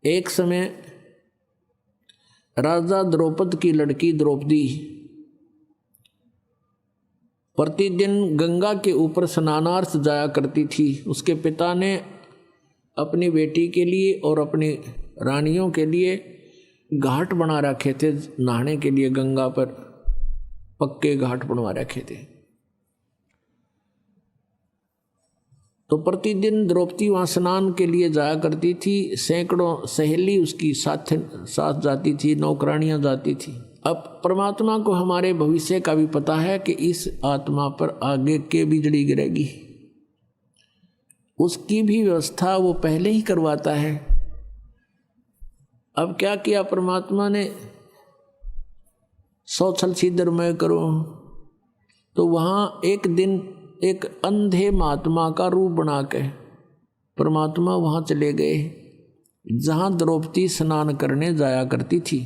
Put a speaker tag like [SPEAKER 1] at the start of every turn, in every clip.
[SPEAKER 1] एक समय राजा द्रौपद की लड़की द्रौपदी प्रतिदिन गंगा के ऊपर स्नानार्थ जाया करती थी। उसके पिता ने अपनी बेटी के लिए और अपनी रानियों के लिए घाट बना रखे थे नहाने के लिए। गंगा पर पक्के घाट बनवा रखे थे। तो प्रतिदिन द्रौपदी वहाँ स्नान के लिए जाया करती थी। सैकड़ों सहेली उसकी साथ जाती थी, नौकरानियाँ जाती थी। अब परमात्मा को हमारे भविष्य का भी पता है कि इस आत्मा पर आगे के बिजली गिरेगी। उसकी भी व्यवस्था वो पहले ही करवाता है। अब क्या किया परमात्मा ने, 100 छल छिद्र मैं करो। तो वहाँ एक दिन एक अंधे महात्मा का रूप बना के परमात्मा वहाँ चले गए जहाँ द्रौपदी स्नान करने जाया करती थी।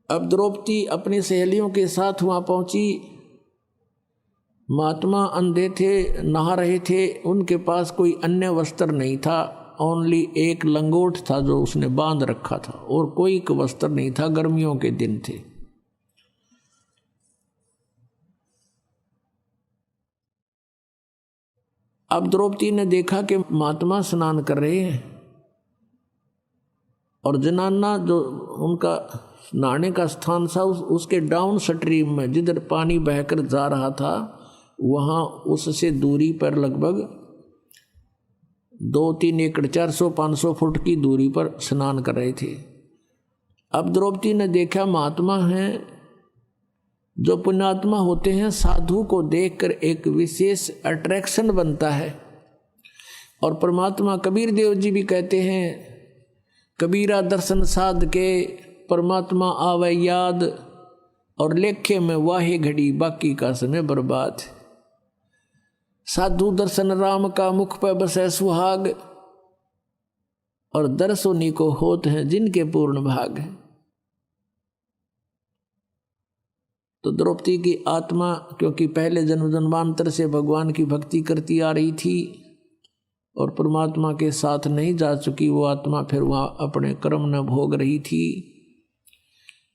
[SPEAKER 1] अब द्रौपदी अपनी सहेलियों के साथ वहाँ पहुँची। महात्मा अंधे थे, नहा रहे थे। उनके पास कोई अन्य वस्त्र नहीं था, ओनली एक लंगोट था जो उसने बांध रखा था, और कोई वस्त्र नहीं था। गर्मियों के दिन थे। अब द्रौपदी ने देखा कि महात्मा स्नान कर रहे हैं और जनाना जो उनका नहाने का स्थान था उसके डाउन स्ट्रीम में जिधर पानी बहकर जा रहा था, वहाँ उससे दूरी पर लगभग 2-3 एकड़ 400-500 फुट की दूरी पर स्नान कर रहे थे। अब द्रौपदी ने देखा महात्मा हैं। जो पुण्यात्मा होते हैं, साधु को देखकर एक विशेष अट्रैक्शन बनता है। और परमात्मा कबीर देव जी भी कहते हैं, कबीरा दर्शन साध के परमात्मा आवे याद, और लेखे में वाहे घड़ी बाकी का समय बर्बाद। साधु दर्शन राम का मुख पर बसे सुहाग, और दर्शो निको होत हैं जिनके पूर्ण भाग। तो द्रौपदी की आत्मा क्योंकि पहले जन्म जन्मांतर से भगवान की भक्ति करती आ रही थी और परमात्मा के साथ नहीं जा चुकी, वो आत्मा फिर वहाँ अपने कर्म न भोग रही थी।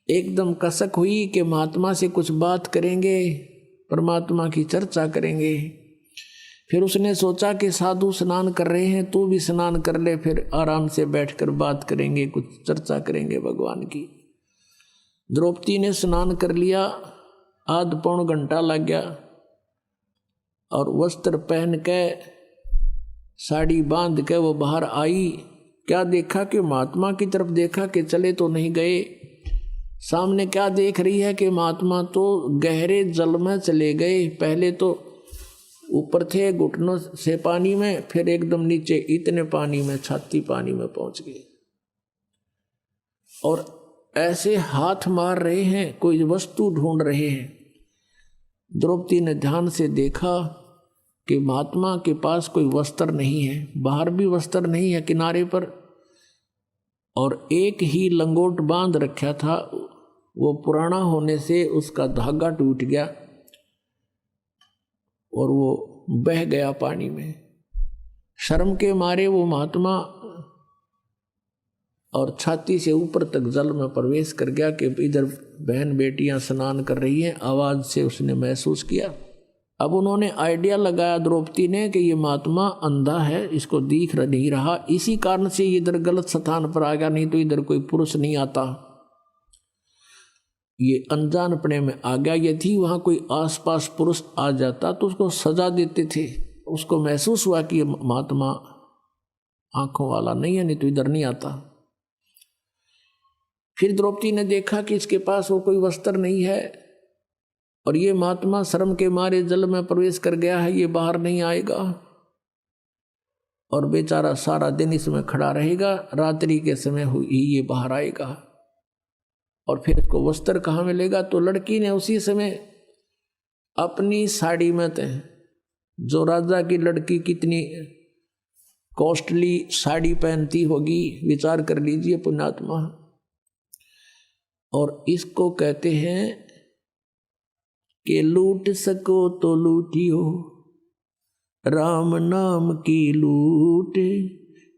[SPEAKER 1] एकदम कसक हुई कि महात्मा से कुछ बात करेंगे, परमात्मा की चर्चा करेंगे। फिर उसने सोचा कि साधु स्नान कर रहे हैं, तू भी स्नान कर ले, फिर आराम से बैठकर बात करेंगे, कुछ चर्चा करेंगे भगवान की। द्रौपदी ने स्नान कर लिया। आध पौन घंटा लग गया और वस्त्र पहन के साड़ी बांध के वो बाहर आई। क्या देखा कि महात्मा की तरफ देखा कि चले तो नहीं गए। सामने क्या देख रही है कि महात्मा तो गहरे जल में चले गए। पहले तो ऊपर थे घुटनों से पानी में, फिर एकदम नीचे इतने पानी में, छाती पानी में पहुंच गए। और ऐसे हाथ मार रहे हैं, कोई वस्तु ढूंढ रहे हैं। द्रौपदी ने ध्यान से देखा कि महात्मा के पास कोई वस्त्र नहीं है, बाहर भी वस्त्र नहीं है किनारे पर, और एक ही लंगोट बांध रखा था। वो पुराना होने से उसका धागा टूट गया और वो बह गया पानी में। शर्म के मारे वो महात्मा और छाती से ऊपर तक जल में प्रवेश कर गया कि इधर बहन बेटियां स्नान कर रही हैं। आवाज से उसने महसूस किया। अब उन्होंने आइडिया लगाया द्रौपदी ने कि ये महात्मा अंधा है, इसको दिख नहीं रहा, इसी कारण से इधर गलत स्थान पर आ गया, नहीं तो इधर कोई पुरुष नहीं आता। ये अनजानपने में आ गया। यदि वहाँ कोई आसपास पुरुष आ जाता तो उसको सजा देते थे। उसको महसूस हुआ कि ये महात्मा आंखों वाला नहीं है, नहीं तो इधर नहीं आता। फिर द्रौपदी ने देखा कि इसके पास वो कोई वस्त्र नहीं है और ये महात्मा शर्म के मारे जल में प्रवेश कर गया है, ये बाहर नहीं आएगा और बेचारा सारा दिन इसमें खड़ा रहेगा, रात्रि के समय हुई ये बाहर आएगा और फिर इसको वस्त्र कहाँ मिलेगा। तो लड़की ने उसी समय अपनी साड़ी में, जो राजा की लड़की कितनी कॉस्टली साड़ी पहनती होगी, विचार कर लीजिए पुण्यात्मा। और इसको कहते हैं कि लूट सको तो लूटियो, राम नाम की लूट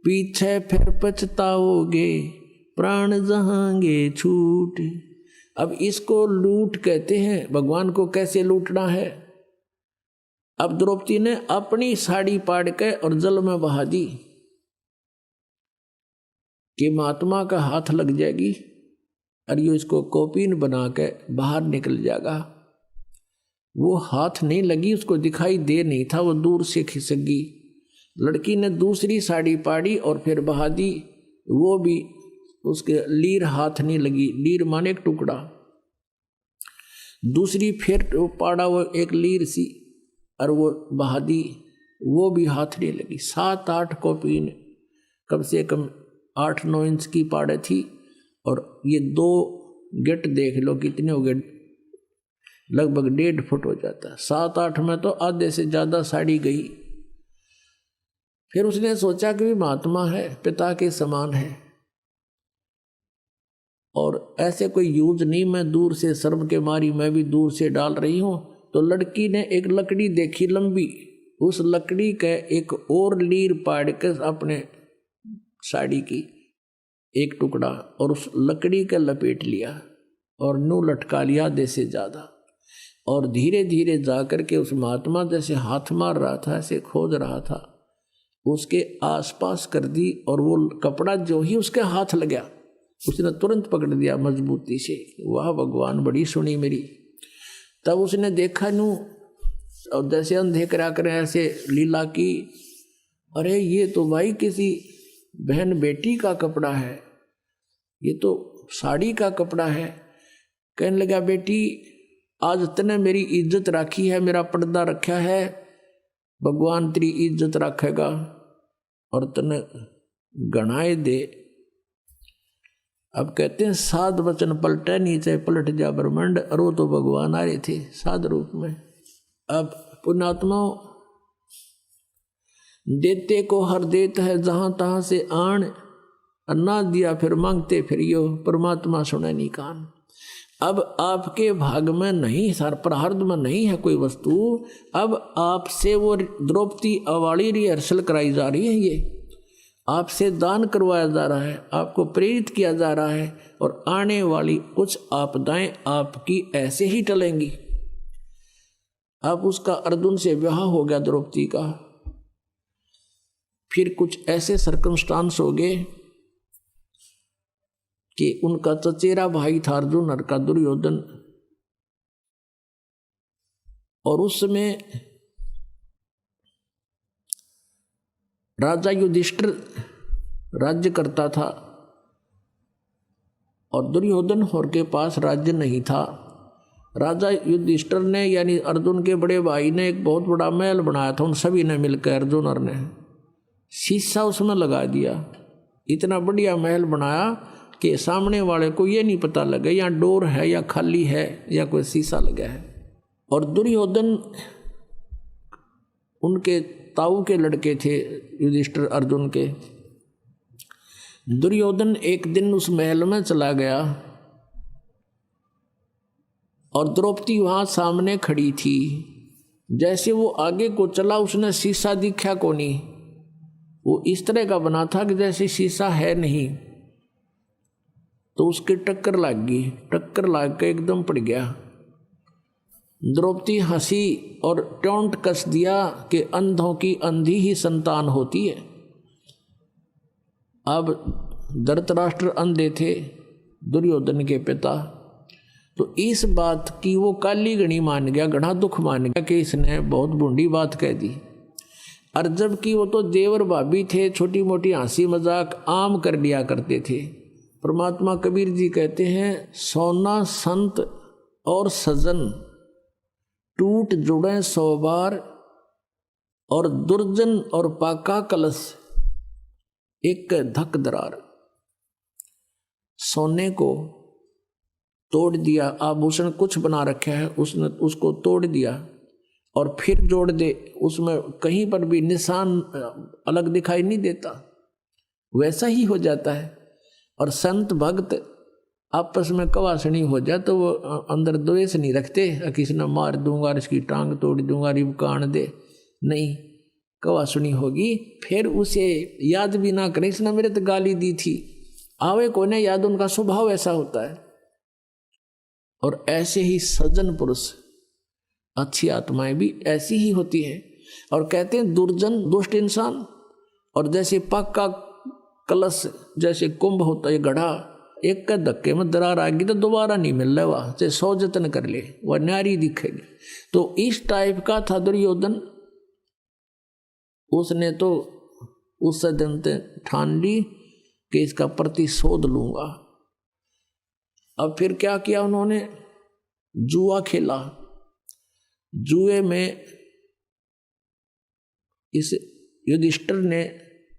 [SPEAKER 1] पीछे फिर पछताओगे, प्राण जहांगे छूट। अब इसको लूट कहते हैं। भगवान को कैसे लूटना है? अब द्रौपदी ने अपनी साड़ी पाड़ के और जल में बहा दी कि महात्मा का हाथ लग जाएगी और ये इसको कौपीन बना के बाहर निकल जाएगा। वो हाथ नहीं लगी, उसको दिखाई दे नहीं था, वो दूर से खिसक गई। लड़की ने दूसरी साड़ी पाड़ी और फिर बहा दी, वो भी उसके लीर हाथ नहीं लगी। लीर माने एक टुकड़ा। दूसरी फिर पाड़ा वो एक लीर सी और वो बहा दी, वो भी हाथ नहीं लगी। 7-8 कौपीन, कम से कम 8-9 इंच की पाड़े थी। और ये 2 गेट देख लो कितने हो गए, लगभग 1.5 फुट हो जाता है। 7-8 में तो आधे से ज़्यादा साड़ी गई। फिर उसने सोचा कि भी महात्मा है, पिता के समान है और ऐसे कोई यूज नहीं, मैं दूर से शर्म के मारी मैं भी दूर से डाल रही हूँ। तो लड़की ने एक लकड़ी देखी लंबी, उस लकड़ी के एक और लीर पाड़ के अपने साड़ी की एक टुकड़ा और उस लकड़ी के लपेट लिया और नू लटका लिया आधे से ज़्यादा। और धीरे धीरे जा कर के उस महात्मा जैसे हाथ मार रहा था, ऐसे खोद रहा था, उसके आसपास कर दी। और वो कपड़ा जो ही उसके हाथ लगा, उसने तुरंत पकड़ दिया मजबूती से। वाह भगवान, बड़ी सुनी मेरी। तब उसने देखा नू और जैसे अंधे करा कर ऐसे लीला की, अरे ये तो भाई किसी बहन बेटी का कपड़ा है, ये तो साड़ी का कपड़ा है। कहने लगा, बेटी आज तने मेरी इज्जत राखी है, मेरा पर्दा रखा है, भगवान तेरी इज्जत रखेगा और तने गणाए दे। अब कहते हैं 7 वचन पलटे नीचे पलट जा ब्रह्मांड, और वो तो भगवान आ रहे थे साध रूप में। अब पुण्यात्मा देते को हर देत है जहां तहां से आन, अन्ना दिया फिर मांगते फिर यो, परमात्मा सुने नहीं कान। अब आपके भाग में नहीं, सर प्रारब्ध में नहीं है कोई वस्तु। अब आपसे वो द्रौपदी अवाली रिहर्सल कराई जा रही है, ये आपसे दान करवाया जा रहा है, आपको प्रेरित किया जा रहा है। और आने वाली कुछ आपदाएं आपकी ऐसे ही टलेंगी। अब उसका अर्जुन से विवाह हो गया द्रौपदी का, फिर कुछ ऐसे सर्कमस्टांस हो गए कि उनका चचेरा भाई था अर्जुन और का दुर्योधन, और उस समय राजा युधिष्ठिर राज्य करता था और दुर्योधन और के पास राज्य नहीं था। राजा युधिष्ठिर ने यानी अर्जुन के बड़े भाई ने एक बहुत बड़ा महल बनाया था, उन सभी ने मिलकर अर्जुन और ने शीशा उसमें लगा दिया। इतना बढ़िया महल बनाया कि सामने वाले को ये नहीं पता लगे या डोर है या खाली है या कोई शीशा लगा है। और दुर्योधन उनके ताऊ के लड़के थे युधिष्ठिर अर्जुन के। दुर्योधन एक दिन उस महल में चला गया और द्रौपदी वहां सामने खड़ी थी। जैसे वो आगे को चला, उसने शीशा दिखा को नहीं, वो इस तरह का बना था कि जैसे शीशा है नहीं। तो उसकी टक्कर लग गई, टक्कर लग के एकदम पड़ गया। द्रौपदी हंसी और टोंट कस दिया कि अंधों की अंधी ही संतान होती है। अब धृतराष्ट्र अंधे थे, दुर्योधन के पिता, तो इस बात की वो काली गणी मान गया, गढ़ा दुख मान गया कि इसने बहुत बूढ़ी बात कह दी। और जबकि वो तो देवर भाभी थे, छोटी मोटी हंसी मजाक आम कर लिया करते थे। परमात्मा कबीर जी कहते हैं, सोना संत और सजन टूट जुड़े 100 बार, और दुर्जन और पाका कलश एक धक दरार। सोने को तोड़ दिया, आभूषण कुछ बना रखा है उसने, उसको तोड़ दिया और फिर जोड़ दे, उसमें कहीं पर भी निशान अलग दिखाई नहीं देता, वैसा ही हो जाता है। और संत भक्त आपस में कवासनी हो जाए तो वो अंदर द्वेष नहीं रखते, किसी ने मार दूंगा, इसकी टांग तोड़ दूंगा, रिब कान दे, नहीं, कवा सुनी होगी, फिर उसे याद भी ना करे इसने मेरे तो गाली दी थी, आवे को ने याद, उनका स्वभाव ऐसा होता है। और ऐसे ही सज्जन पुरुष, अच्छी आत्माएं भी ऐसी ही होती हैं। और कहते हैं दुर्जन दुष्ट इंसान, और जैसे पक्का कलश जैसे कुंभ होता है घड़ा, एक का धक्के में दरार आ गई तो दोबारा नहीं मिल रहा, वह चाहे 100 जतन कर ले वह न्यारी दिखेगी। तो इस टाइप का था दुर्योधन। उसने तो उस दिन ठान ली कि इसका प्रतिशोध लूंगा। अब फिर क्या किया उन्होंने, जुआ खेला। जुए में इस युधिष्ठिर ने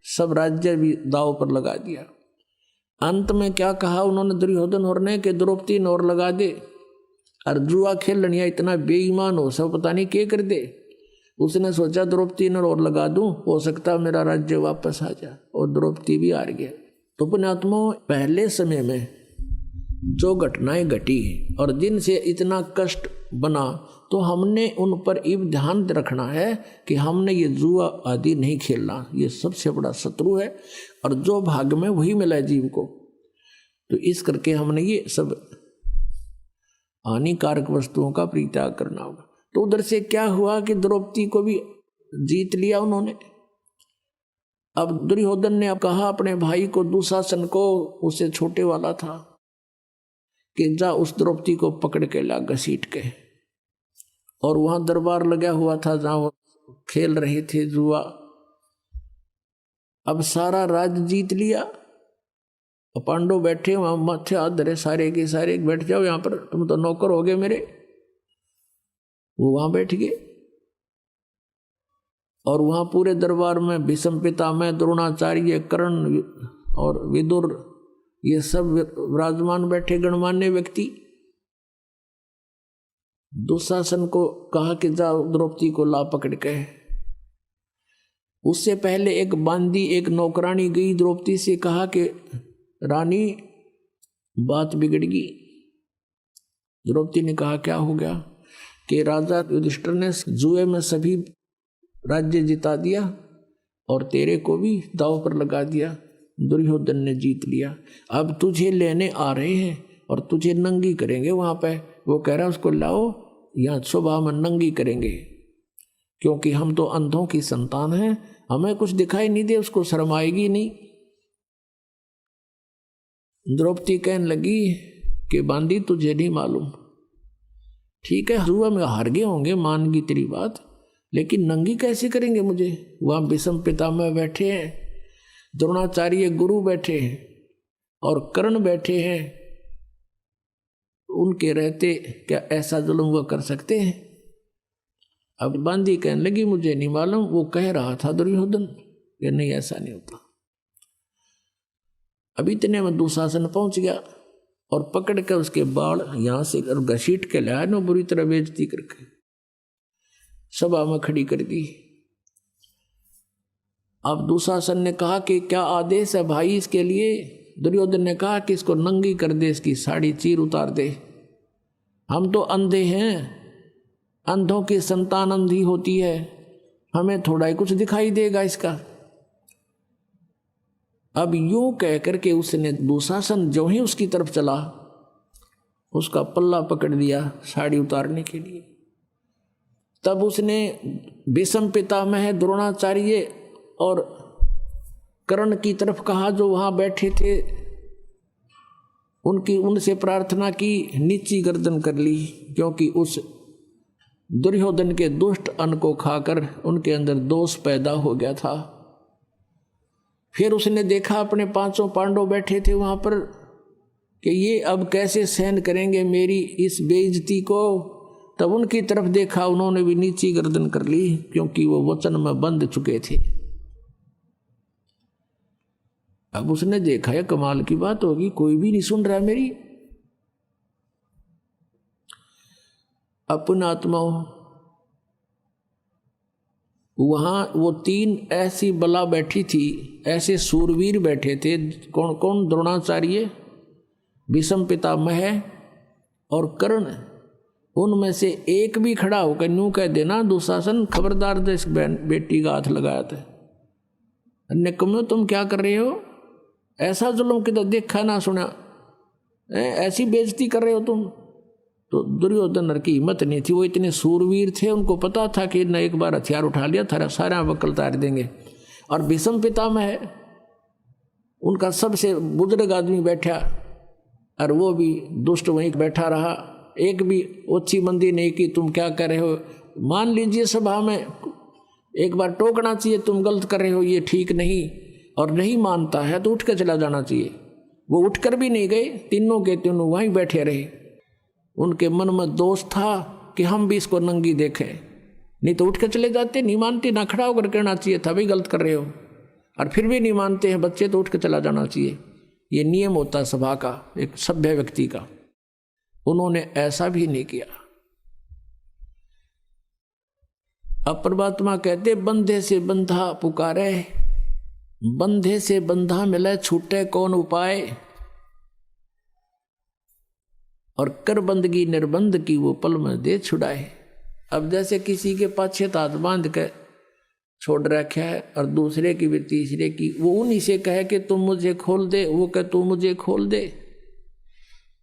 [SPEAKER 1] सब राज्य भी दांव पर लगा दिया। अंत में क्या कहा उन्होंने दुर्योधन और ने कि द्रौपदी ने और लगा दे, और जुआ खेलनिया इतना बेईमान हो सब पता नहीं क्या कर दे। उसने सोचा द्रौपदी ने और लगा दूं, हो सकता मेरा राज्य वापस आ जाए, और द्रौपदी भी हार गया। तो पुण्यात्माओं, पहले समय में जो घटनाएं घटी और जिनसे इतना कष्ट बना, तो हमने उन पर इब ध्यान रखना है कि हमने ये जुआ आदि नहीं खेलना, ये सबसे बड़ा शत्रु है, और जो भाग में वही मिला है जीव को। तो इस करके हमने ये सब हानिकारक वस्तुओं का परित्याग करना होगा। तो उधर से क्या हुआ कि द्रौपदी को भी जीत लिया उन्होंने। अब दुर्योधन ने अब कहा अपने भाई को, दुशासन को, उससे छोटे वाला था, कि जा उस द्रौपदी को पकड़ के ला घसीट के। और वहां दरबार लगा हुआ था जहां वो खेल रहे थे जुआ। अब सारा राज जीत लिया, पांडव बैठे वहां माथे हाथ धरे, सारे के सारे बैठ जाओ यहां पर, तुम तो नौकर हो गए मेरे। वो वहां बैठ गए, और वहां पूरे दरबार में भीष्म पितामह, द्रोणाचार्य, कर्ण और विदुर, ये सब विराजमान बैठे गणमान्य व्यक्ति। दुशासन को कहा कि जाओ द्रौपदी को ला पकड़ के। उससे पहले एक बांदी, एक नौकरानी गई द्रौपदी से, कहा कि रानी बात बिगड़गी। द्रौपदी ने कहा क्या हो गया, कि राजा युधिष्ठिर ने जुए में सभी राज्य जिता दिया और तेरे को भी दांव पर लगा दिया, दुर्योधन ने जीत लिया। अब तुझे लेने आ रहे हैं और तुझे नंगी करेंगे वहां पे। वो कह रहा उसको लाओ, यहाँ सुबह में नंगी करेंगे, क्योंकि हम तो अंधों की संतान हैं, हमें कुछ दिखाई नहीं दे, उसको शर्म आएगी नहीं। द्रौपदी कहने लगी कि बांदी तुझे नहीं मालूम, ठीक है जुआ में हार गए होंगे, मान गई तेरी बात, लेकिन नंगी कैसे करेंगे मुझे। वहां भीष्म पितामह बैठे हैं, द्रोणाचार्य गुरु बैठे हैं, और कर्ण बैठे हैं, उनके रहते क्या ऐसा जुल्म वो कर सकते हैं। अब बांदी कहने लगी मुझे नहीं मालूम, वो कह रहा था दुर्योधन कि नहीं ऐसा नहीं होता। अब इतने में दुशासन पहुंच गया और पकड़ कर उसके बाल यहां से घसीट के लाया ना, बुरी तरह बेइज्जती करके सभा में खड़ी कर दी। अब दुशासन ने कहा कि क्या आदेश है भाई इसके लिए। दुर्योधन ने कहा कि इसको नंगी कर दे, इसकी साड़ी चीर उतार दे, हम तो अंधे हैं, अंधों की संतान अंधी होती है, हमें थोड़ा ही कुछ दिखाई देगा इसका। अब यूं कह करके उसने दुशासन जो ही उसकी तरफ चला, उसका पल्ला पकड़ दिया साड़ी उतारने के लिए। तब उसने भीष्म पितामह, द्रोणाचार्य और कर्ण की तरफ कहा जो वहां बैठे थे, उनसे प्रार्थना की, नीची गर्दन कर ली, क्योंकि उस दुर्योधन के दुष्ट अन्न को खाकर उनके अंदर दोष पैदा हो गया था। फिर उसने देखा अपने 500 पांडव बैठे थे वहां पर कि ये अब कैसे सहन करेंगे मेरी इस बेइज्जती को। तब उनकी तरफ देखा, उन्होंने भी नीची गर्दन कर ली, क्योंकि वो वचन में बंध चुके थे। अब उसने देखा है कमाल की बात होगी, कोई भी नहीं सुन रहा मेरी। अपन आत्माओं, वहां वो 3 ऐसी बला बैठी थी, ऐसे सूरवीर बैठे थे। कौन कौन? द्रोणाचार्य, भीष्म पितामह और कर्ण। उनमें से एक भी खड़ा होकर न्यू कह देना दुशासन खबरदार दे इस बेटी का हाथ लगाया था, निकम्मे तुम क्या कर रहे हो, ऐसा जुल्म किधर देखा ना सुना, ऐसी बेइज्जती कर रहे हो तुम। तो दुर्योधन की हिम्मत नहीं थी, वो इतने सूरवीर थे, उनको पता था कि न एक बार हथियार उठा लिया था सारा वकल तार देंगे। और भीष्म पितामह है, उनका सबसे बुजुर्ग आदमी बैठा और वो भी दुष्ट वहीं बैठा रहा, एक भी ओछी मंदी नहीं की तुम क्या कर रहे हो। मान लीजिए सभा में एक बार टोकना चाहिए तुम गलत कर रहे हो, ये ठीक नहीं, और नहीं मानता है तो उठ कर चला जाना चाहिए। वो उठकर भी नहीं गए, तीनों के तीनों वहीं बैठे रहे। उनके मन में दोष था कि हम भी इसको नंगी देखें, नहीं तो उठ कर चले जाते। नहीं मानते ना खड़ा होकर कहना चाहिए था भाई गलत कर रहे हो, और फिर भी नहीं मानते हैं बच्चे तो उठ कर चला जाना चाहिए। ये नियम होता है सभा का, एक सभ्य व्यक्ति का। उन्होंने ऐसा भी नहीं किया। अब परमात्मा कहते बंधे से बंधा पुकारे, बंधे से बंधा मिले छूटे कौन उपाय, और कर बंदगी निर्बंध की वो पल में दे छुड़ाए। अब जैसे किसी के पाछे हाथ बांध के छोड़ रखा है और दूसरे की भी तीसरे की, वो उन्हीं से कहे कि तुम मुझे खोल दे, वो कहे तू मुझे खोल दे।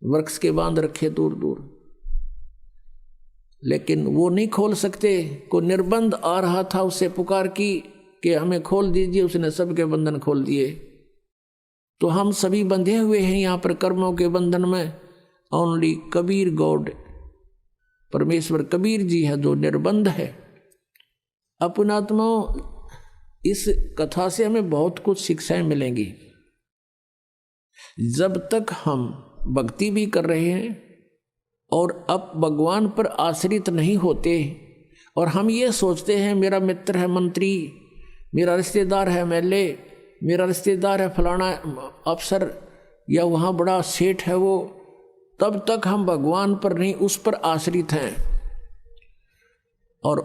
[SPEAKER 1] वृक्ष के बांध रखे दूर दूर, लेकिन वो नहीं खोल सकते। को निर्बंध आ रहा था उससे पुकार की कि हमें खोल दीजिए, उसने सबके बंधन खोल दिए। तो हम सभी बंधे हुए हैं यहाँ पर कर्मों के बंधन में। ओनली कबीर गॉड, परमेश्वर कबीर जी है जो निर्बंध है। अपनात्मा, इस कथा से हमें बहुत कुछ शिक्षाएं मिलेंगी। जब तक हम भक्ति भी कर रहे हैं और अब भगवान पर आश्रित नहीं होते, और हम ये सोचते हैं मेरा मित्र है मंत्री, मेरा रिश्तेदार है एमएलए, मेरा रिश्तेदार है फलाना अफसर, या वहाँ बड़ा सेठ है वो, तब तक हम भगवान पर नहीं उस पर आश्रित हैं। और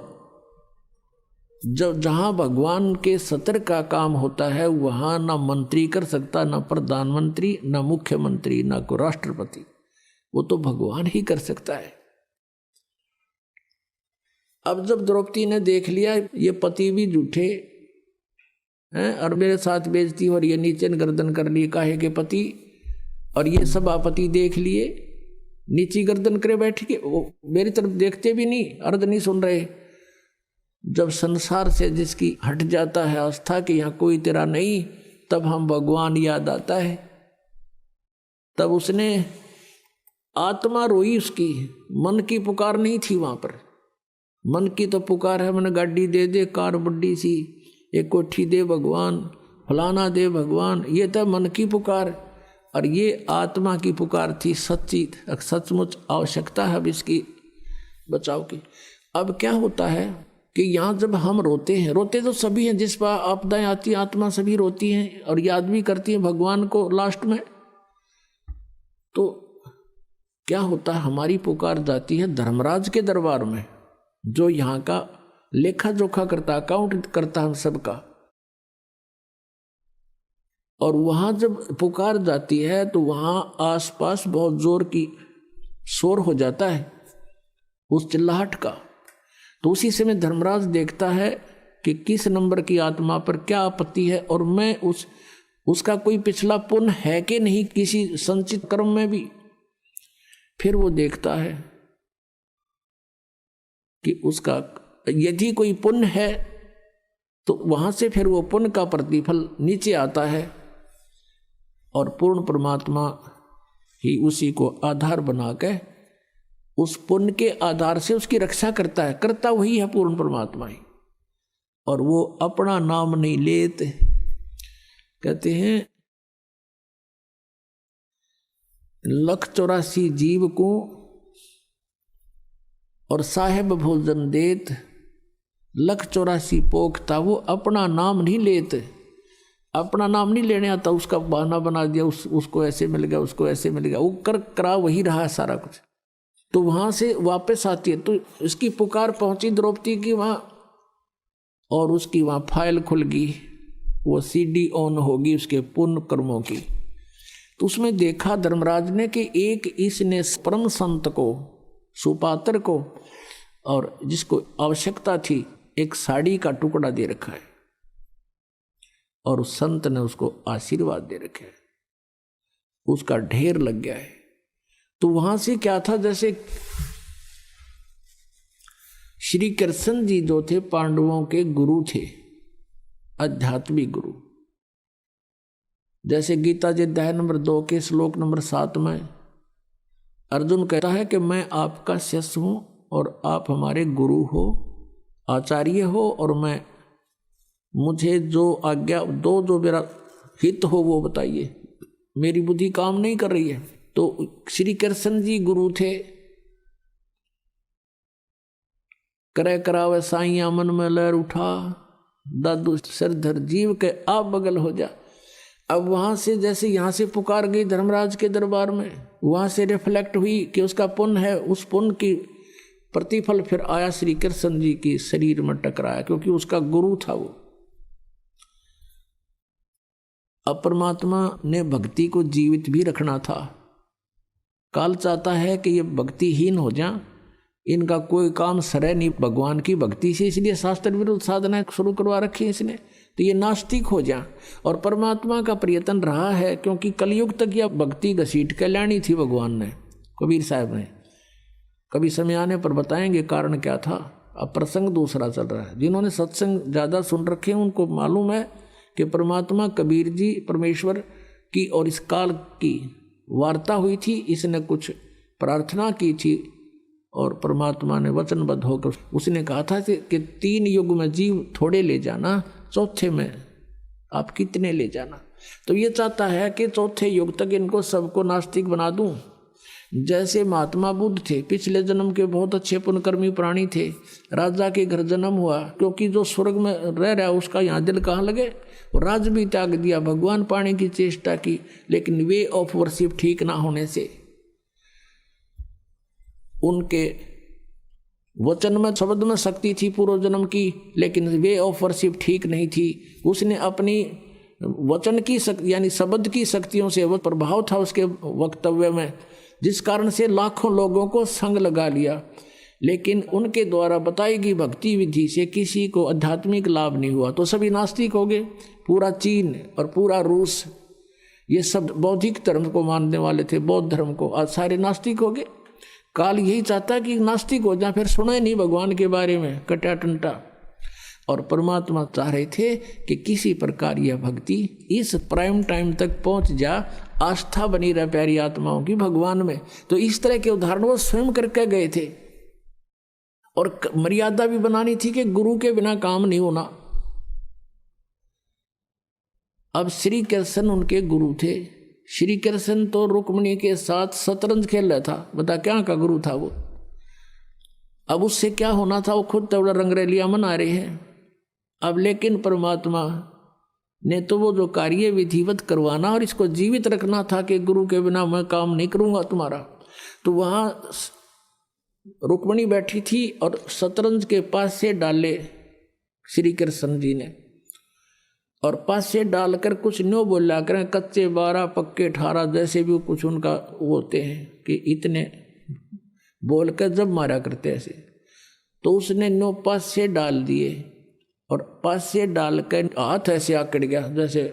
[SPEAKER 1] जब जहाँ भगवान के सत्र का काम होता है वहाँ ना मंत्री कर सकता, ना प्रधानमंत्री, ना मुख्यमंत्री, ना कोई राष्ट्रपति, वो तो भगवान ही कर सकता है। अब जब द्रौपदी ने देख लिया ये पति भी झूठे हैं और मेरे साथ बेइज्जती हो रही है, नीचे गर्दन कर ली काहे के पति, और ये सभापति देख लिए नीची गर्दन करे बैठ के, वो मेरी तरफ देखते भी नहीं, अर्ध नहीं सुन रहे। जब संसार से जिसकी हट जाता है आस्था कि यहाँ कोई तेरा नहीं, तब हम भगवान याद आता है। तब उसने आत्मा रोई, उसकी मन की पुकार नहीं थी वहां पर। मन की तो पुकार है, मैंने गाड़ी दे दे, कार बड्डी सी, एक कोठी दे भगवान, फलाना दे भगवान, ये तो मन की पुकार। और ये आत्मा की पुकार थी, सच्ची सचमुच आवश्यकता है अब इसकी बचाव की। अब क्या होता है कि यहाँ जब हम रोते हैं, रोते तो सभी हैं, जिस पर आपदाएं आती है आत्मा सभी रोती हैं और याद भी करती है भगवान को लास्ट में। तो क्या होता है, हमारी पुकार जाती है धर्मराज के दरबार में, जो यहाँ का लेखा जोखा करता, अकाउंट करता हम सबका। और वहाँ जब पुकार जाती है तो वहाँ आसपास बहुत जोर की शोर हो जाता है उस चिल्लाहट का। तो उसी समय धर्मराज देखता है कि किस नंबर की आत्मा पर क्या आपत्ति है, और मैं उसका कोई पिछला पुण्य है कि नहीं किसी संचित कर्म में भी। फिर वो देखता है कि उसका यदि कोई पुण्य है तो वहां से फिर वो पुण्य का प्रतिफल नीचे आता है, और पूर्ण परमात्मा ही उसी को आधार बना के उस पुण्य के आधार से उसकी रक्षा करता है। करता वही है पूर्ण परमात्मा ही, और वो अपना नाम नहीं लेते। कहते हैं 184 जीव को और साहेब भोजन देत, 184 पोखता, वो अपना नाम नहीं लेते। अपना नाम नहीं लेने आता, उसका बहाना बना दिया, उसको ऐसे मिल गया, उसको ऐसे मिल गया, वो करा वही रहा है सारा कुछ। तो वहां से वापस आती है, तो इसकी पुकार पहुंची द्रौपदी की वहां, और उसकी वहां फाइल खुल गई, वो सीडी ऑन होगी उसके पुण्य कर्मों की। तो उसमें देखा धर्मराज ने कि एक इसने परम संत को सुपात्र को, और जिसको आवश्यकता थी एक साड़ी का टुकड़ा दे रखा है, और उस संत ने उसको आशीर्वाद दे रखा है, उसका ढेर लग गया है। तो वहां से क्या था, जैसे श्री कृष्ण जी जो थे पांडवों के गुरु थे, आध्यात्मिक गुरु। जैसे गीता जी अध्याय नंबर 2 के श्लोक नंबर 7 में अर्जुन कहता है कि मैं आपका शिष्य हूं और आप हमारे गुरु हो, आचार्य हो, और मैं मुझे जो आज्ञा दो, जो मेरा हित हो वो बताइए, मेरी बुद्धि काम नहीं कर रही है। तो श्री कृष्ण जी गुरु थे। करे करावे साइया मन में लहर उठा, दादू सिरधर जीव के आप बगल हो जा। अब वहां से जैसे यहां से पुकार गई धर्मराज के दरबार में, वहां से रिफ्लेक्ट हुई कि उसका पुण्य है, उस पुण्य की प्रतिफल फिर आया श्री कृष्ण जी की शरीर में टकराया, क्योंकि उसका गुरु था वो। अब परमात्मा ने भक्ति को जीवित भी रखना था। काल चाहता है कि ये भक्तिहीन हो जाए, इनका कोई काम सरे नहीं भगवान की भक्ति से, इसलिए शास्त्र विरुद्ध साधना शुरू करवा रखी है इसने, तो ये नास्तिक हो जाए। और परमात्मा का प्रयत्न रहा है, क्योंकि कलयुग तक यह भक्ति घसीट के लानी थी भगवान ने, कबीर साहब ने। कभी समय आने पर बताएंगे कारण क्या था। अब प्रसंग दूसरा चल रहा है। जिन्होंने सत्संग ज़्यादा सुन रखे हैं उनको मालूम है कि परमात्मा कबीर जी परमेश्वर की और इस काल की वार्ता हुई थी। इसने कुछ प्रार्थना की थी और परमात्मा ने वचनबद्ध होकर उसने कहा था कि 3 युग में जीव थोड़े ले जाना, चौथे में आप कितने ले जाना। तो ये चाहता है कि चौथे युग तक इनको सबको नास्तिक बना दूं। जैसे महात्मा बुद्ध थे, पिछले जन्म के बहुत अच्छे पुण्यकर्मी प्राणी थे, राजा के घर जन्म हुआ, क्योंकि जो स्वर्ग में रह रहा है उसका यहाँ दिल कहाँ लगे। राज भी त्याग दिया, भगवान पाने की चेष्टा की, लेकिन वे ऑफ वर्शिप ठीक ना होने से, उनके वचन में शब्द में शक्ति थी पूर्व जन्म की, लेकिन वे ऑफ वर्शिप ठीक नहीं थी। उसने अपनी वचन की शक्ति यानी शब्द की शक्तियों से वो प्रभाव था उसके वक्तव्य में, जिस कारण से लाखों लोगों को संग लगा लिया। लेकिन उनके द्वारा बताई गई भक्ति विधि से किसी को आध्यात्मिक लाभ नहीं हुआ, तो सभी नास्तिक हो गए। पूरा चीन और पूरा रूस ये सब बौद्धिक धर्म को मानने वाले थे, बौद्ध धर्म को, आज सारे नास्तिक हो गए। काल यही चाहता कि नास्तिक हो जाए, फिर सुना ही नहीं भगवान के बारे में, कटा टंटा। और परमात्मा चाह रहे थे कि किसी प्रकार यह भक्ति इस प्राइम टाइम तक पहुंच जा, आस्था बनी रहे प्यारी आत्माओं की भगवान में। तो इस तरह के उदाहरण वो स्वयं करके गए थे। और मर्यादा भी बनानी थी कि गुरु के बिना काम नहीं होना। अब श्री कृष्ण उनके गुरु थे। श्री कृष्ण तो रुक्मिणी के साथ शतरंज खेल रहा था, बता क्या का गुरु था वो। अब उससे क्या होना था, वो खुद तो रंगरेलियां मना रहे हैं। अब लेकिन परमात्मा ने तो वो जो कार्य विधिवत करवाना और इसको जीवित रखना था कि गुरु के बिना मैं काम नहीं करूंगा तुम्हारा। तो वहां रुक्मिणी बैठी थी और शतरंज के पास से डाले श्री कृष्ण जी ने, और पास से डालकर कुछ न्यो बोला करें, कच्चे 12 पक्के 18, जैसे भी कुछ उनका वो होते हैं कि इतने बोल कर जब मारा करते ऐसे। तो उसने न्यो पास से डाल दिए और पास से डालकर हाथ ऐसे आकड़ गया, जैसे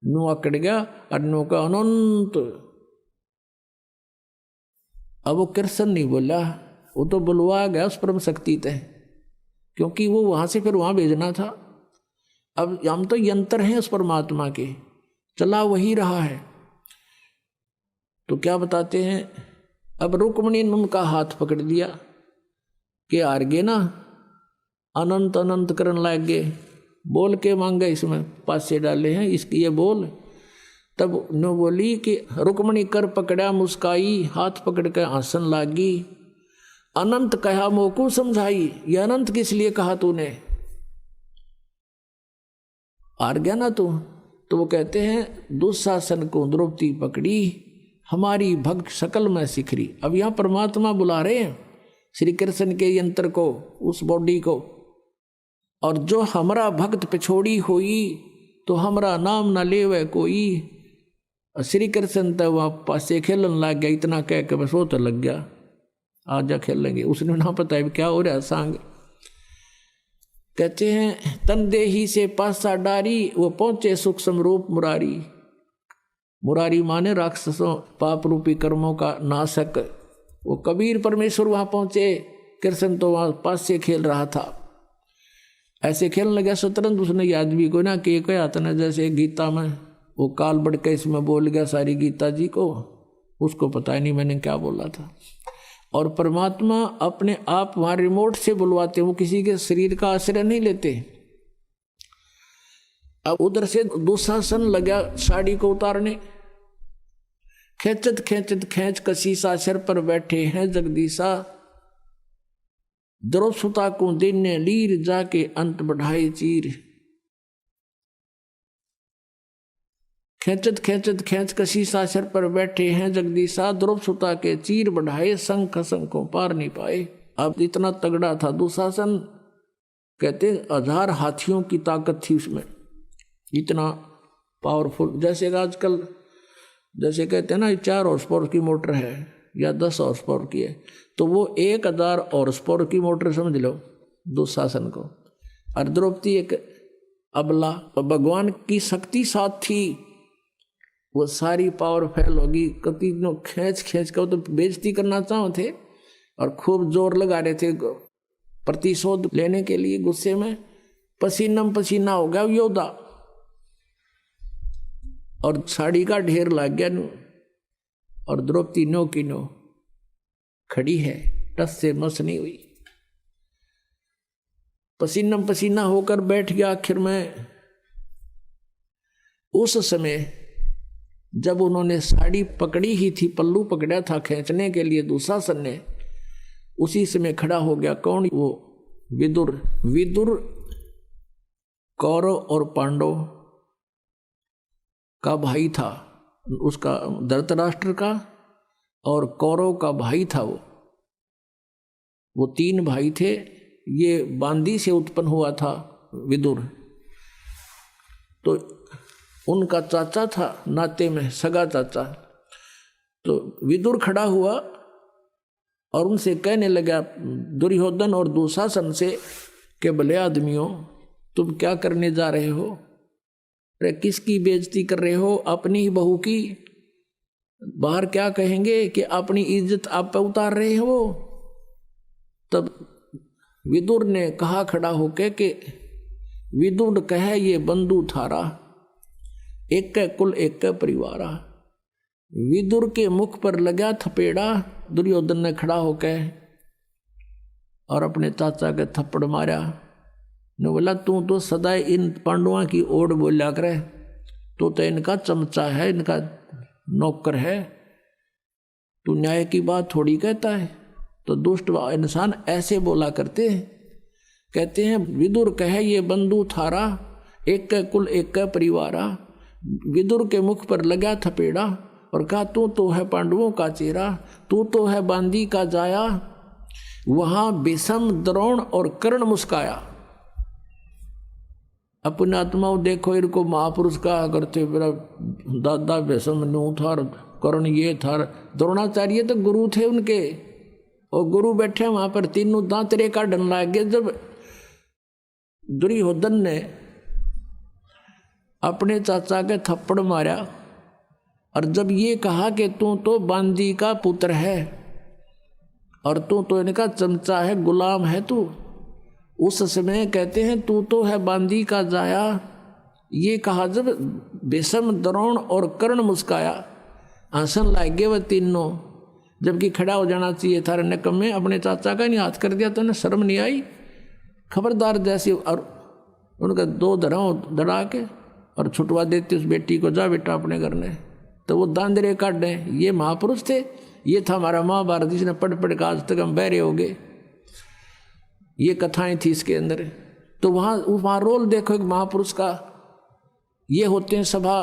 [SPEAKER 1] नो आकड़ गया और नो का अनंत। अब वो कृष्ण नहीं बोला, वो तो बुलवा गया उस परम शक्ति तय, क्योंकि वो वहां से फिर वहां भेजना था। अब हम तो यंत्र हैं उस परमात्मा के, चला वही रहा है। तो क्या बताते हैं, अब रुक्मिणी ने उनका हाथ पकड़ लिया कि हार गए ना, अनंत अनंत करने लग गए, बोल के मांगे इसमें पास से डाले हैं इसकी ये बोल। तब न बोली कि रुक्मिणी कर पकड़ा मुस्काई, हाथ पकड़ के हंसन लागी। अनंत कहा मोकू समझाई, ये अनंत किस लिए कहा तूने, हार गया ना तू। तो वो कहते हैं दुशासन को द्रौपदी पकड़ी, हमारी भक्त शकल में सिखरी। अब यहाँ परमात्मा बुला रहे हैं श्री कृष्ण के यंत्र को, उस बॉडी को, और जो हमारा भक्त पिछोड़ी हुई तो हमारा नाम न लेवे कोई। श्री कृष्ण तो वहाँ पासे खेलन लग गया, इतना कह के बस वो तो लग गया। आज जा खेल लेंगे। उसने ना पता है क्या हो रहा है सांग। कहते हैं तन देही से पासा डारी, वो पहुंचे सूक्ष्म रूप मुरारी। मुरारी माने राक्षसों पाप रूपी कर्मों का नाशक। वो कबीर परमेश्वर वहां पहुंचे, कृष्ण तो वहां पास से खेल रहा था। ऐसे खेलने लगा शतरंज उसने याद भी को ना कि क्या आता ना, जैसे गीता में वो काल बढ़ के इसमें बोल गया सारी गीता जी को, उसको पता ही नहीं मैंने क्या बोला था। और परमात्मा अपने आप वहां रिमोट से बुलवाते, वो किसी के शरीर का आश्रय नहीं लेते। अब उधर से दुशासन लगा साड़ी को उतारने, खेचत खेचत खेच कसीसा सिर पर बैठे हैं जगदीशा। द्रौपदा को दिन ने लीर जाके अंत बढ़ाए चीर। खेचत खेचत खेच कसीसा सिर पर बैठे हैं जगदीशा, द्रौपदा के चीर बढ़ाए शंख को पार नहीं पाए। अब इतना तगड़ा था दुशासन, कहते 1000 हाथियों की ताकत थी उसमें, इतना पावरफुल। जैसे आजकल जैसे कहते हैं ना 4 हॉर्स पावर की मोटर है या 10 हॉर्स पावर की है, तो वो 1000 हॉर्स पावर की मोटर समझ लो दुशासन को। और द्रौपदी एक अबला, भगवान की शक्ति साथ थी, वो सारी पावर फैल होगी। कति खींच खींच कर तो बेइज्जती करना चाहते थे और खूब जोर लगा रहे थे प्रतिशोध लेने के लिए। गुस्से में पसीनम पसीना हो गया योद्धा, और साड़ी का ढेर लग गया नु। और द्रौपदी नो की नो खड़ी है, टस से मस नहीं हुई, पसीनम पसीना होकर बैठ गया आखिर में। उस समय जब उन्होंने साड़ी पकड़ी ही थी, पल्लू पकड़ा था खींचने के लिए दुशासन ने, उसी समय खड़ा हो गया कौन? वो विदुर। विदुर कौरव और पांडव का भाई था, उसका धृतराष्ट्र का और कौरव का भाई था। वो 3 भाई थे। ये बांदी से उत्पन्न हुआ था विदुर, तो उनका चाचा था नाते में, सगा चाचा। तो विदुर खड़ा हुआ और उनसे कहने लगा दुर्योधन और दुशासन से कि भले आदमियों तुम क्या करने जा रहे हो? अरे किसकी बेइज्जती कर रहे हो? अपनी ही बहू की। बाहर क्या कहेंगे कि अपनी इज्जत आप पे उतार रहे हो। तब विदुर ने कहा खड़ा होके कि विदुर कहे ये बंधु थारा, एक कुल एक परिवारा। विदुर के मुख पर लगा थपेड़ा। दुर्योधन ने खड़ा होकर और अपने चाचा के थप्पड़ मारा। ने बोला तू तो सदा इन पांडवों की ओर बोला करे, तो इनका चमचा है, इनका नौकर है, तू न्याय की बात थोड़ी कहता है। तो दुष्ट इंसान ऐसे बोला करते हैं। कहते हैं विदुर कहे ये बंधु थारा, एक कुल एक परिवारा। विदुर के मुख पर लगा थपेड़ा और कहा तू तो है पांडवों का चेहरा, तू तो है बांदी का जाया। वहां भीष्म द्रोण और कर्ण मुस्काया। अपने आत्माओं देखो, इनको महापुरुष कहा करते, मेरा दादा भीष्म नू था, कर्ण ये था, द्रोणाचार्य तो गुरु थे उनके, और गुरु बैठे वहां पर तीनों दांतरे का डन लग गया। जब दुर्योधन ने अपने चाचा के थप्पड़ मारा और जब ये कहा कि तू तो बांदी का पुत्र है और तू तो इनका चमचा है, गुलाम है तू, उस समय कहते हैं तू तो है बांदी का जाया। ये कहा जब भीष्म द्रोण और कर्ण मुस्काया, हंसन लग गए वह तीनों। जबकि खड़ा हो जाना चाहिए था, निकम्मे अपने चाचा का नहीं हाथ कर दिया, तो उन्हें शर्म नहीं आई? खबरदार जैसी। और उनका 2 धराओं धड़ा के और छुटवा देती उस बेटी को, जा बेटा अपने घर ने। तो वो दांदरे काट दें। ये महापुरुष थे। ये था हमारा महाभारत, जिसने पढ़ पढ़ के आज तक हम बहरे हो गए। ये कथाएं थी इसके अंदर। तो वहाँ रोल देखो एक महापुरुष का। ये होते हैं सभा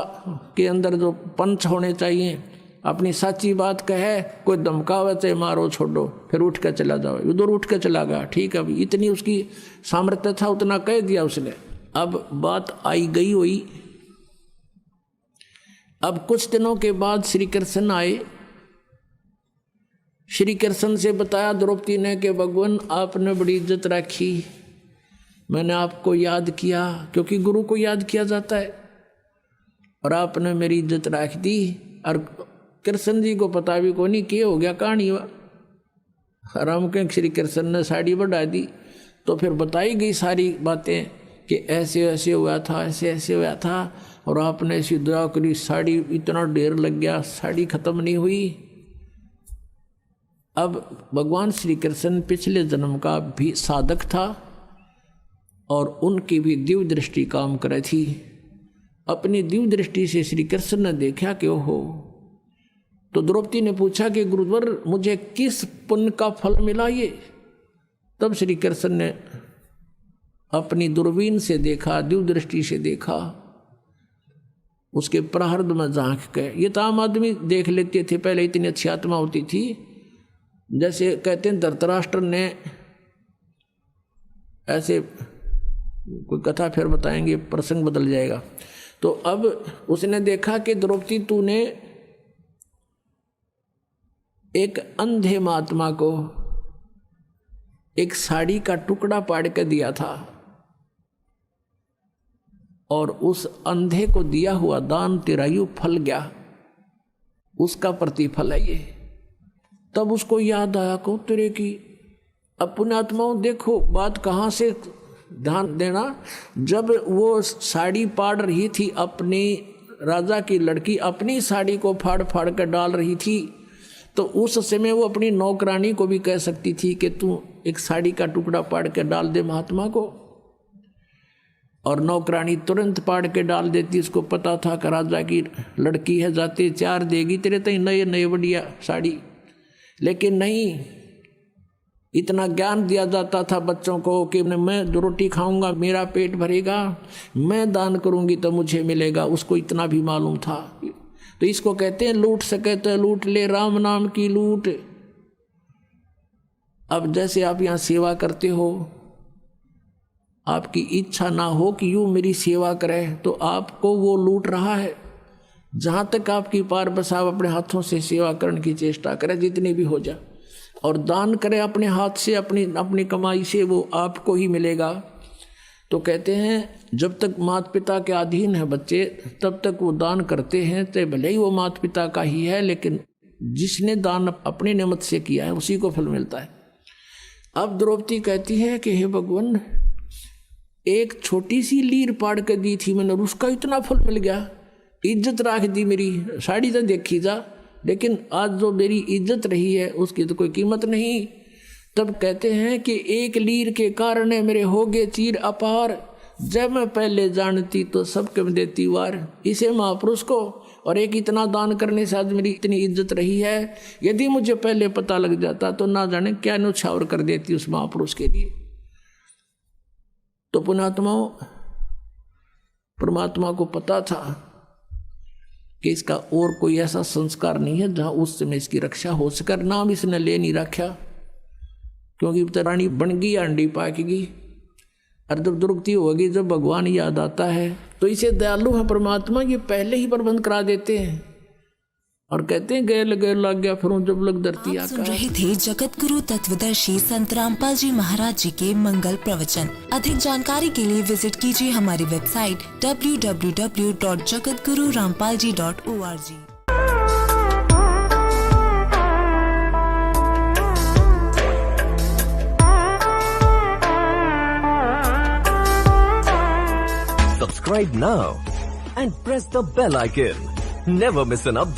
[SPEAKER 1] के अंदर जो पंच होने चाहिए। अपनी सच्ची बात कहे, कोई धमकावे चाहे मारो छोड़ो, फिर उठ कर चला जाओ। उधर उठ कर चला गया, ठीक है, अभी इतनी उसकी सामर्थ्य था, उतना कह दिया उसने। अब बात आई गई हुई। अब कुछ दिनों के बाद श्री कृष्ण आए। श्री कृष्ण से बताया द्रौपदी ने कि भगवान आपने बड़ी इज्जत रखी, मैंने आपको याद किया, क्योंकि गुरु को याद किया जाता है, और आपने मेरी इज्जत रख दी। और कृष्ण जी को पता भी को नहीं क्या हो गया, कहानी हुआ। राम के श्री कृष्ण ने साड़ी बढ़ा दी, तो फिर बताई गई सारी बातें कि ऐसे ऐसे हुआ था, ऐसे ऐसे हुआ था, और आपने ऐसी दया करी, साड़ी इतना ढेर लग गया, साड़ी खत्म नहीं हुई। अब भगवान श्री कृष्ण पिछले जन्म का भी साधक था और उनकी भी दिव्य दृष्टि काम करे थी। अपनी दिव्य दृष्टि से श्री कृष्ण ने देखा कि ओहो, तो द्रौपदी ने पूछा कि गुरुवर मुझे किस पुण्य का फल मिला ये। तब श्री कृष्ण ने अपनी दूरबीन से देखा, दिव्य दृष्टि से देखा, उसके प्रारब्ध में झांक के। ये तो आम आदमी देख लेते थे, पहले इतनी अच्छी आत्मा होती थी। जैसे कहते हैं धृतराष्ट्र ने, ऐसे कोई कथा फिर बताएंगे, प्रसंग बदल जाएगा। तो अब उसने देखा कि द्रौपदी तूने एक अंधे महात्मा को एक साड़ी का टुकड़ा पाड़ के दिया था, और उस अंधे को दिया हुआ दान तेरा यूं फल गया, उसका प्रतिफल है ये। तब उसको याद आया को तेरे की। अब पुण्यात्माओं देखो बात कहाँ से ध्यान देना, जब वो साड़ी पाड़ रही थी, अपनी राजा की लड़की अपनी साड़ी को फाड़ फाड़ कर डाल रही थी, तो उस समय वो अपनी नौकरानी को भी कह सकती थी कि तू एक साड़ी का टुकड़ा पाड़ के डाल दे महात्मा को, और नौकरानी तुरंत पाड़ के डाल देती। उसको पता था कि राजा की लड़की है, जाते 4 देगी तेरे तई नए नए बढ़िया साड़ी। लेकिन नहीं, इतना ज्ञान दिया जाता था बच्चों को कि मैं जो रोटी खाऊंगा मेरा पेट भरेगा, मैं दान करूंगी तो मुझे मिलेगा, उसको इतना भी मालूम था। तो इसको कहते हैं लूट सके तो लूट ले, राम नाम की लूट। अब जैसे आप यहाँ सेवा करते हो, आपकी इच्छा ना हो कि यूँ मेरी सेवा करे, तो आपको वो लूट रहा है। जहाँ तक आपकी पार बस आप अपने हाथों से सेवा करने की चेष्टा करें, जितनी भी हो जाए, और दान करें अपने हाथ से, अपनी कमाई से, वो आपको ही मिलेगा। तो कहते हैं जब तक माता पिता के अधीन है बच्चे, तब तक वो दान करते हैं, तो भले ही वो माता पिता का ही है, लेकिन जिसने दान अपने निमित्त से किया है उसी को फल मिलता है। अब द्रौपदी कहती है कि हे भगवान, एक छोटी सी लीर पाड़ के दी थी मैंने, उसका इतना फल मिल गया, इज्जत रख दी मेरी, साड़ी तो देखी जा, लेकिन आज जो मेरी इज्जत रही है उसकी तो कोई कीमत नहीं। तब कहते हैं कि एक लीर के कारण मेरे हो गए चीर अपार, जब मैं पहले जानती तो सबके में देती वार। इसे महापुरुष को और एक इतना दान करने से आज मेरी इतनी इज्जत रही है, यदि मुझे पहले पता लग जाता तो ना जाने क्या न्यौछावर कर देती उस महापुरुष के लिए। तो पुण्यात्माओं, परमात्मा को पता था कि इसका और कोई ऐसा संस्कार नहीं है जहां उस समय इसकी रक्षा हो सके। नाम इसने ले नहीं रखा, क्योंकि रानी बन गई, अंडी पाकेगी, और जब दुर्गति होगी, जब भगवान याद आता है तो इसे दयालु है परमात्मा, ये पहले ही प्रबंध करा देते हैं और कहते हैं गए लग गया फिर जब लग धरती आका।
[SPEAKER 2] सुन रहे थे जगत गुरु तत्वदर्शी संत रामपाल जी महाराज जी के मंगल प्रवचन। अधिक जानकारी के लिए विजिट कीजिए हमारी website www.jagatgururampalji.org।
[SPEAKER 3] Subscribe now and press the bell icon. Never miss an update.